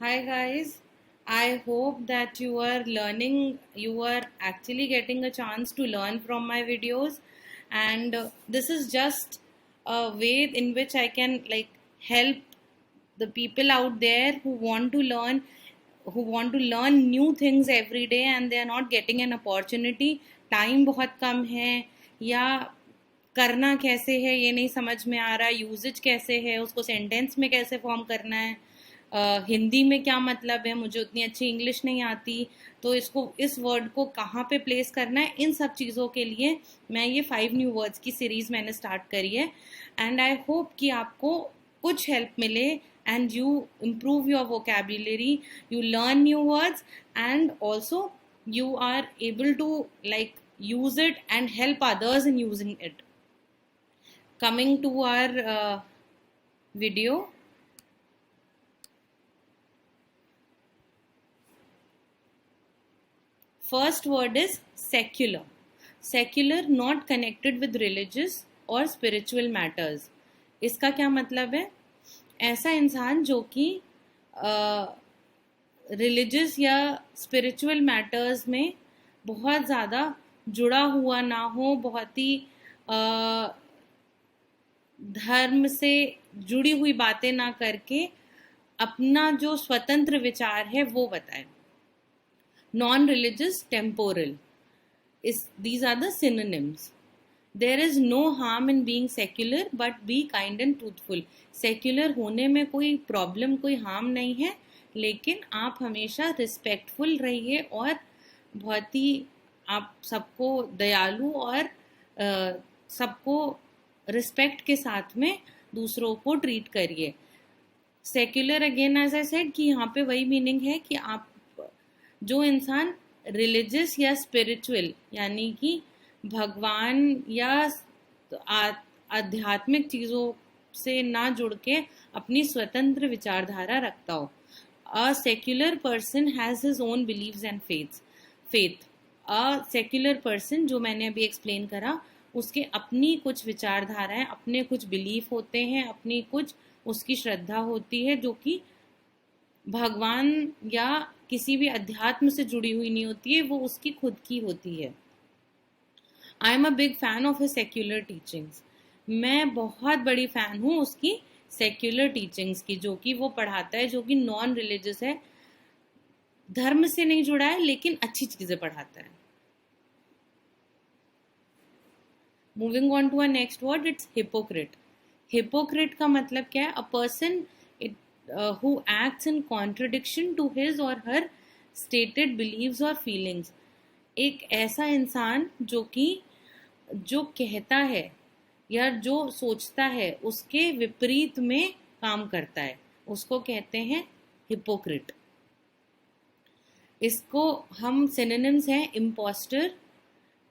Hi guys, I hope that you are learning, you are actually getting a chance to learn from my videos, and this is just a way in which I can help the people out there who want to learn new things every day and they are not getting an opportunity. Time बहुत कम है या करना कैसे है ये नहीं समझ में आ रहा, यूजेज कैसे है, उसको सेंटेंस में कैसे फॉर्म करना है, हिंदी में क्या मतलब है, मुझे उतनी अच्छी इंग्लिश नहीं आती, तो इसको इस वर्ड को कहाँ पे प्लेस करना है, इन सब चीज़ों के लिए मैं ये 5 न्यू वर्ड्स की सीरीज़ मैंने स्टार्ट करी है। एंड आई होप कि आपको कुछ हेल्प मिले and you improve your vocabulary, you learn new words, and also you are able to use it and help others in using it. Coming to our video. First word is secular. Secular, not connected with religious or spiritual matters. इसका क्या मतलब है? ऐसा इंसान जो कि religious या spiritual matters में बहुत ज़्यादा जुड़ा हुआ ना हो, बहुत ही धर्म से जुड़ी हुई बातें ना करके अपना जो स्वतंत्र विचार है वो बताए. Non-religious, temporal. These are the synonyms. There is no harm in being secular, but be kind and truthful. Secular होने में कोई प्रॉब्लम, कोई हार्म नहीं है, लेकिन आप हमेशा रिस्पेक्टफुल रहिए और बहुत ही आप सबको दयालु और सबको रिस्पेक्ट के साथ में दूसरों को ट्रीट करिए. Secular again as I said कि यहाँ पे वही मीनिंग है कि आप जो इंसान रिलीजियस या स्पिरिचुअल यानी कि भगवान या आध्यात्मिक चीज़ों से ना जुड़ के अपनी स्वतंत्र विचारधारा रखता हो. A secular person has his own believes and faith. A secular person, जो मैंने अभी एक्सप्लेन करा, उसके अपनी कुछ विचारधाराएं, अपने कुछ बिलीफ होते हैं, अपनी कुछ उसकी श्रद्धा होती है जो कि भगवान या किसी भी अध्यात्म से जुड़ी हुई नहीं होती है, वो उसकी खुद की होती है. I am a big fan of his secular teachings. मैं बहुत बड़ी फैन हूँ उसकी सेक्युलर टीचिंग्स की, जो कि वो पढ़ाता है, जो कि नॉन रिलीजियस है, धर्म से नहीं जुड़ा है, लेकिन अच्छी चीजें पढ़ाता है. Moving on to a next word, it's hypocrite. Hypocrite का मतलब क्या है? A person who acts in contradiction to his or her stated beliefs or feelings. एक ऐसा इंसान जो कहता है या जो सोचता है उसके विपरीत में काम करता है, उसको कहते हैं हिपोक्रेट. इसको हम सिनोनिम्स हैं इम्पोस्टर,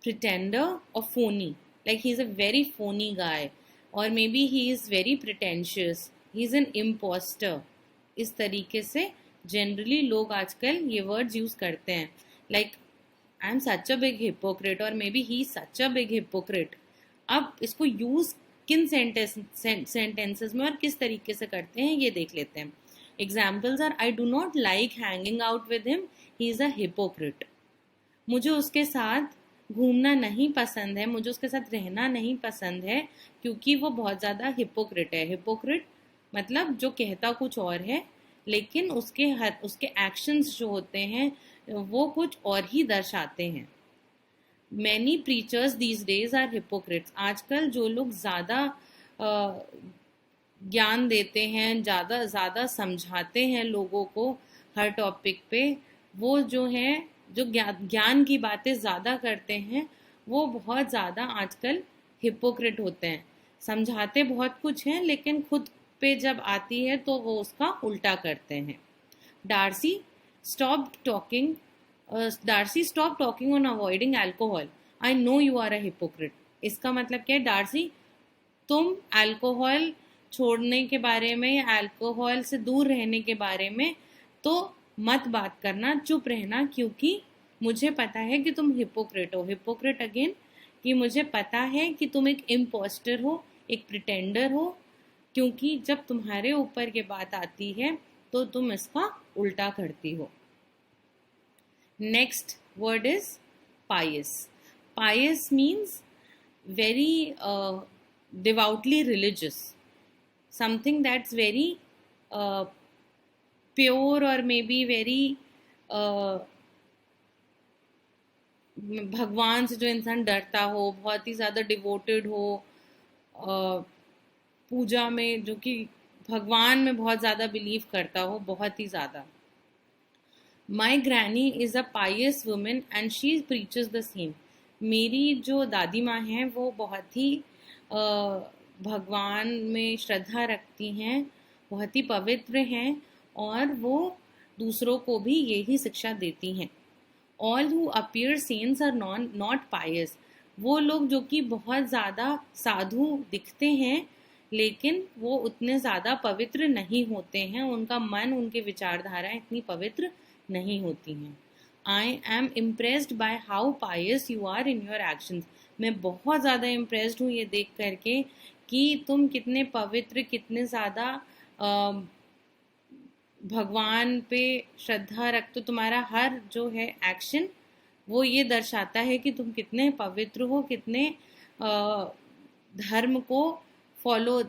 प्रिटेंडर और phony. Like he is a very phony guy, और may be he is very pretentious, he is an impostor. इस तरीके से जनरली लोग आजकल ये वर्ड्स यूज करते हैं. Like I am such a big hypocrite और may be he such a big hypocrite. अब इसको यूज किन सेंटेंसेस में और किस तरीके से करते हैं ये देख लेते हैं. Examples are, I do not like hanging out with him, he is a hypocrite. मुझे उसके साथ घूमना नहीं पसंद है, मुझे उसके साथ रहना नहीं पसंद है, क्योंकि वो बहुत ज़्यादा हिपोक्रेट है. हिपोक्रेट मतलब जो कहता कुछ और है, लेकिन उसके एक्शंस जो होते हैं वो कुछ और ही दर्शाते हैं. Many preachers these days are hypocrites. आजकल जो लोग ज़्यादा ज्ञान देते हैं, ज़्यादा समझाते हैं लोगों को हर टॉपिक पे, वो जो हैं जो ज्ञान की बातें ज़्यादा करते हैं, वो बहुत ज़्यादा आजकल हिपोक्रेट होते हैं. समझाते बहुत कुछ हैं, लेकिन खुद पे जब आती है तो वो उसका उल्टा करते हैं. Darcy stop talking on avoiding alcohol. I know you are a hypocrite. इसका मतलब क्या है? डार्सी, तुम अल्कोहल छोड़ने के बारे में या अल्कोहल से दूर रहने के बारे में तो मत बात करना, चुप रहना, क्योंकि मुझे पता है कि तुम हिपोक्रेट हो. हिपोक्रेट अगेन कि मुझे पता है कि तुम एक इम्पोस्टर हो, एक प्रिटेंडर हो, क्योंकि जब तुम्हारे ऊपर ये बात आती है तो तुम इसका उल्टा करती हो. Next word is pious. Pious means very devoutly religious. Something that's very uh, pure or maybe very भगवान से जो इंसान डरता हो, बहुत ही ज़्यादा डिवोटेड हो, पूजा में जो कि भगवान में बहुत ज़्यादा बिलीव करता हो, बहुत ही ज़्यादा. My granny is a pious women and she preaches the same. मेरी जो दादी माँ हैं वो बहुत ही भगवान में श्रद्धा रखती हैं, बहुत ही पवित्र हैं और वो दूसरों को भी यही शिक्षा देती हैं. All who appear saints are not pious. वो लोग जो कि बहुत ज़्यादा साधु दिखते हैं लेकिन वो उतने ज़्यादा पवित्र नहीं होते हैं, उनका मन, उनके विचारधाराएं इतनी पवित्र नहीं होती हैं. I am impressed by how pious you are in your actions. मैं बहुत ज़्यादा इम्प्रेस्ड हूँ ये देख करके कि तुम कितने पवित्र, कितने ज़्यादा भगवान पे श्रद्धा रखते हो. तुम्हारा हर जो है एक्शन वो ये दर्शाता है कि तुम कितने पवित्र हो, कितने धर्म को फॉलो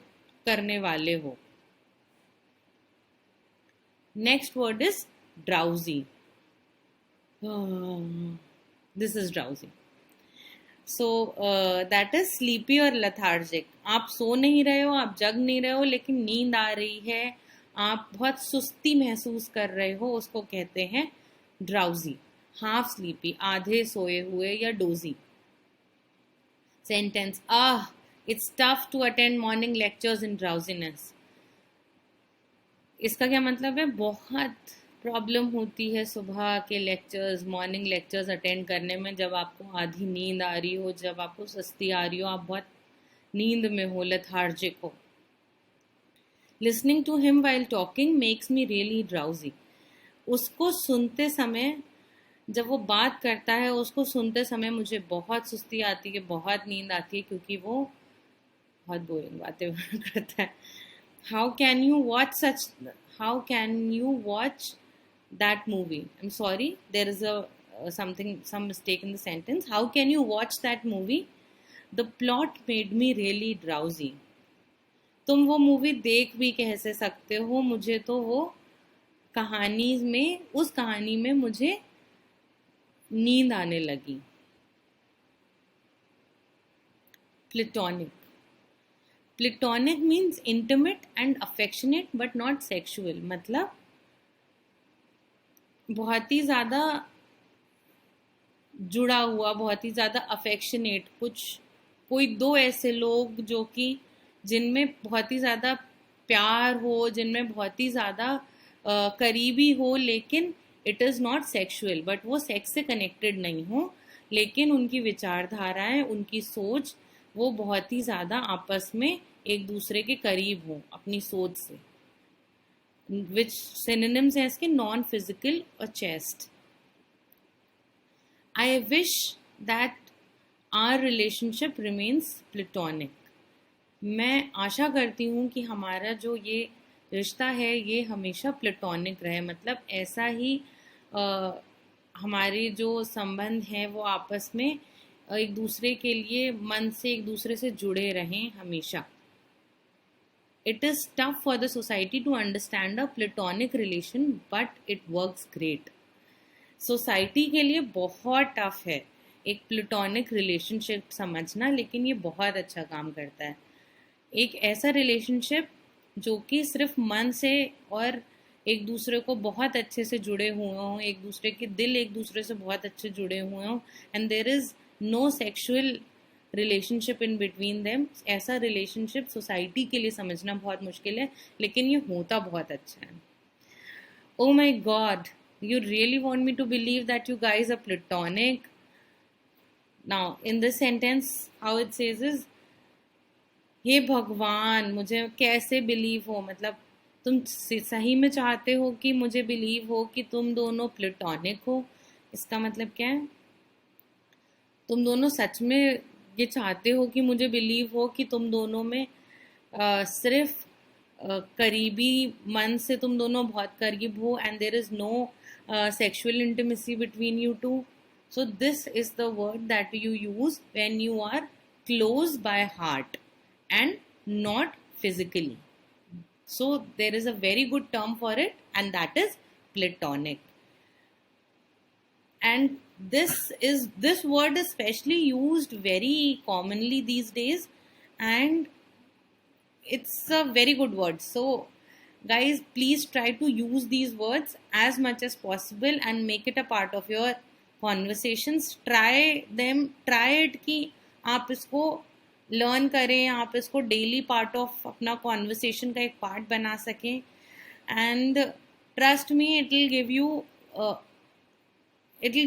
करने वाले हो. Next word is drowsy. This is drowsy. So that is sleepy और लथार्जिक. आप सो नहीं रहे हो, आप जग नहीं रहे हो, लेकिन नींद आ रही है, आप बहुत सुस्ती महसूस कर रहे हो, उसको कहते हैं ड्राउजी. हाफ स्लीपी, आधे सोए हुए या dozy. Sentence. It's tough to attend morning lectures in drowsiness. इसका क्या मतलब है? बहुत प्रॉब्लम होती है सुबह के लेक्चर्स, मॉर्निंग लेक्चर्स अटेंड करने में, जब आपको आधी नींद आ रही हो, जब आपको सुस्ती आ रही हो, आप बहुत नींद में हो, लेथार्जिक हो. Listening to him while talking makes me really drowsy. उसको सुनते समय, जब वो बात करता है, उसको सुनते समय मुझे बहुत सुस्ती आती है, बहुत नींद आती है, क्योंकि वो बहुत बोरिंग बातें करता है. How can you watch that movie? I'm sorry, there is some mistake in the sentence. How can you watch that movie? The plot made me really drowsy. तुम वो मूवी देख भी कैसे सकते हो? मुझे तो वो उस कहानी में मुझे नींद आने लगी. Platonic. Platonic means intimate and affectionate but not sexual. मतलब बहुत ही ज़्यादा जुड़ा हुआ, बहुत ही ज़्यादा अफेक्शनेट. कोई दो ऐसे लोग जो कि जिनमें बहुत ही ज़्यादा प्यार हो, जिनमें बहुत ही ज़्यादा करीबी हो, लेकिन it is not sexual. But वो सेक्स से कनेक्टेड नहीं हो, लेकिन उनकी विचारधाराएं, उनकी सोच, वो बहुत ही ज़्यादा आपस में एक दूसरे के करीब हो अपनी सोच से. विच सिनोनिम्स हैं इसके? नॉन फिजिकल और chaste. I wish that our relationship remains platonic. मैं आशा करती हूँ कि हमारा जो ये रिश्ता है ये हमेशा प्लेटोनिक रहे. मतलब ऐसा ही हमारे जो संबंध हैं वो आपस में एक दूसरे के लिए मन से एक दूसरे से जुड़े रहें हमेशा. It is tough for the society to understand a platonic relation, but it works great. Society के लिए बहुत टफ है एक प्लेटोनिक रिलेशनशिप समझना, लेकिन ये बहुत अच्छा काम करता है. एक ऐसा रिलेशनशिप जो कि सिर्फ मन से और एक दूसरे को बहुत अच्छे से जुड़े हुए हों, एक दूसरे के दिल एक दूसरे से बहुत अच्छे जुड़े हुए हों, and there is no sexual relationship in between them. ऐसा रिलेशनशिप सोसाइटी के लिए समझना बहुत मुश्किल है, लेकिन ये होता बहुत अच्छा है. ओ माई God, you really want me to believe that you guys are platonic? Now in this sentence how it says is, हे भगवान मुझे कैसे बिलीव हो. मतलब तुम सही में चाहते हो कि मुझे बिलीव हो कि तुम दोनों प्लेटोनिक हो? इसका मतलब क्या है? तुम दोनों सच में ये चाहते हो कि मुझे बिलीव हो कि तुम दोनों में सिर्फ करीबी मन से तुम दोनों बहुत करीब हो and there is no sexual intimacy between you two. So this is the word that you use when you are close by heart and not physically. So there is a very good term for it, and that is platonic. And this word is especially used very commonly these days, and it's a very good word. So guys, please try to use these words as much as possible and make it a part of your conversations. Try it कि आप इसको learn करें, आप इसको daily part of अपना conversation का एक part बना सकें. And trust me, it will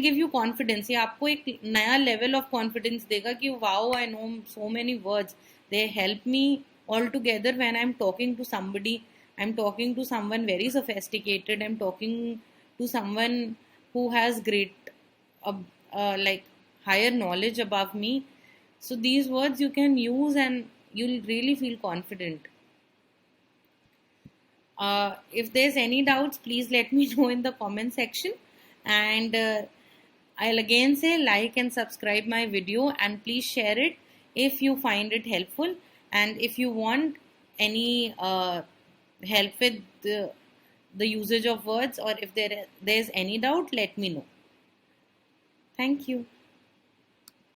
give you confidence. ये आपको एक नया लेवल ऑफ कॉन्फिडेंस देगा कि wow, I know so many words, they help me all together when I am talking to somebody. I am talking to someone very sophisticated, I am talking to someone who has great like higher knowledge above me. So these words you can use and you'll really feel confident. If there's any doubts, please let me know in the comment section. And I'll again say like and subscribe my video, and please share it if you find it helpful. And if you want any help with the usage of words, or if there's any doubt, let me know. Thank you.